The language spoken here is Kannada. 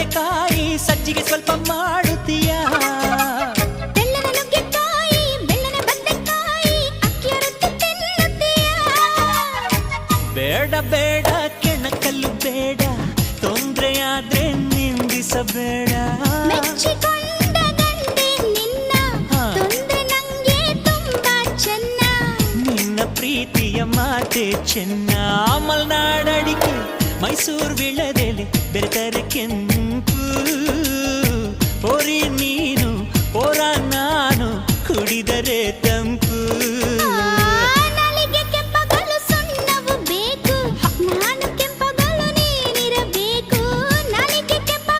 ಕಡಲೆಕಾಯಿ ಸಜ್ಜಿಗೆ ಸ್ವಲ್ಪ ಮಾಡುತ್ತೀಯ ಬೆಲ್ಲನ ನುಗ್ಗೆಕಾಯಿ ಬೆಲ್ಲನ ಬದನೆಕಾಯಿ ಅಕ್ಕಿಯ ರೊಟ್ಟಿ ತಿನ್ನುತ್ತೀಯ ಬೇಡ ಬೇಡ ಕೆಣಕಲ್ಲು ಬೇಡ ತೊಂದ್ರೆಯಾದ್ರೆ ನಿಂದಿಸಬೇಡ ಮೆಚ್ಚಿಕೊಂಡ ಗಂಡೆ ನಿನ್ನ ತೊಂದ್ರೆ ನಂಗೆ ತುಂಬಾ ಚೆನ್ನ ನಿನ್ನ ಪ್ರೀತಿಯ ಮಾತೆ ಚೆನ್ನ ಮಲ್ನಾಡಡಿಕೆ ಮೈಸೂರು ವಿಳದೆಲೆ ಬೆರೆತರೆ ಕೆಂಪು